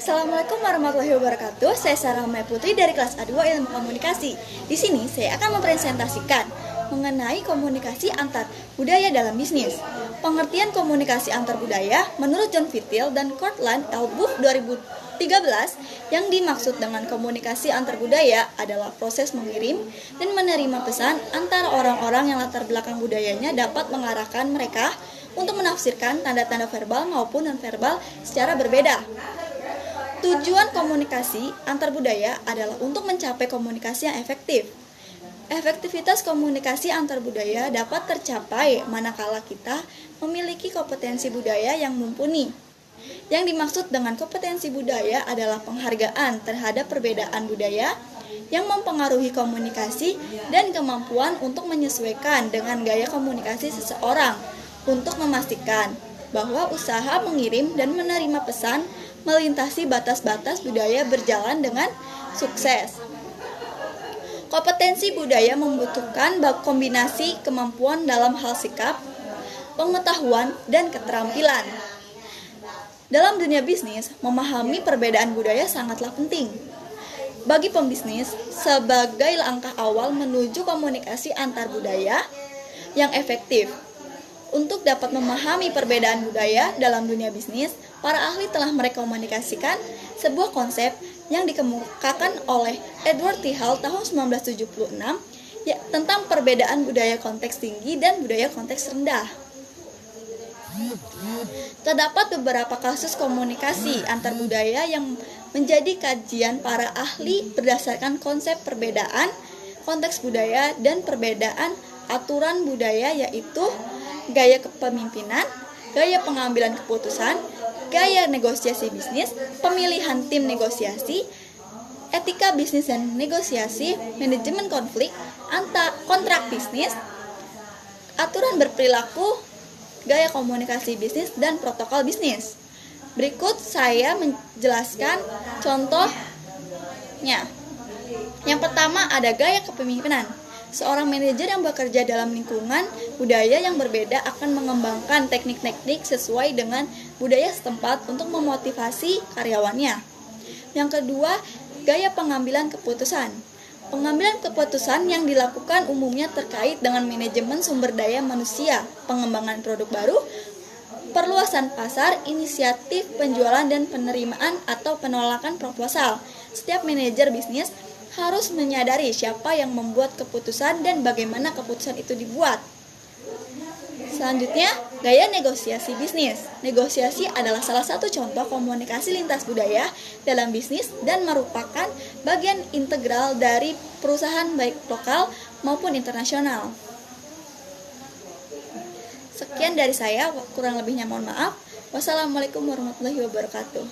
Assalamualaikum warahmatullahi wabarakatuh. Saya Sarah Mai Putri dari kelas A2 Ilmu Komunikasi. Di sini saya akan mempresentasikan mengenai komunikasi antar budaya dalam bisnis. Pengertian komunikasi antar budaya menurut John Vittil dan Cortland L. Booth 2013, yang dimaksud dengan komunikasi antar budaya adalah proses mengirim dan menerima pesan antara orang-orang yang latar belakang budayanya dapat mengarahkan mereka untuk menafsirkan tanda-tanda verbal maupun nonverbal secara berbeda. Tujuan komunikasi antar budaya adalah untuk mencapai komunikasi yang efektif. Efektivitas komunikasi antar budaya dapat tercapai manakala kita memiliki kompetensi budaya yang mumpuni. Yang dimaksud dengan kompetensi budaya adalah penghargaan terhadap perbedaan budaya yang mempengaruhi komunikasi dan kemampuan untuk menyesuaikan dengan gaya komunikasi seseorang untuk memastikan bahwa usaha mengirim dan menerima pesan melintasi batas-batas budaya berjalan dengan sukses. Kompetensi budaya membutuhkan kombinasi kemampuan dalam hal sikap, pengetahuan, dan keterampilan. Dalam dunia bisnis, memahami perbedaan budaya sangatlah penting. Bagi pembisnis, sebagai langkah awal menuju komunikasi antar budaya yang efektif. Untuk dapat memahami perbedaan budaya dalam dunia bisnis, para ahli telah merekomendasikan sebuah konsep yang dikemukakan oleh Edward T. Hall tahun 1976 tentang perbedaan budaya konteks tinggi dan budaya konteks rendah. Terdapat beberapa kasus komunikasi antar budaya yang menjadi kajian para ahli berdasarkan konsep perbedaan konteks budaya dan perbedaan aturan budaya, yaitu gaya kepemimpinan, gaya pengambilan keputusan, gaya negosiasi bisnis, pemilihan tim negosiasi, etika bisnis dan negosiasi, manajemen konflik, kontrak bisnis, aturan berperilaku, gaya komunikasi bisnis, dan protokol bisnis. Berikut saya menjelaskan contohnya. Yang pertama ada gaya kepemimpinan. Seorang manajer yang bekerja dalam lingkungan budaya yang berbeda akan mengembangkan teknik-teknik sesuai dengan budaya setempat untuk memotivasi karyawannya. Yang kedua, gaya pengambilan keputusan. Pengambilan keputusan yang dilakukan umumnya terkait dengan manajemen sumber daya manusia, pengembangan produk baru, perluasan pasar, inisiatif penjualan, dan penerimaan atau penolakan proposal. Setiap manajer bisnis harus menyadari siapa yang membuat keputusan dan bagaimana keputusan itu dibuat. Selanjutnya, gaya negosiasi bisnis. Negosiasi adalah salah satu contoh komunikasi lintas budaya dalam bisnis dan merupakan bagian integral dari perusahaan baik lokal maupun internasional. Sekian dari saya, kurang lebihnya mohon maaf. Wassalamualaikum warahmatullahi wabarakatuh.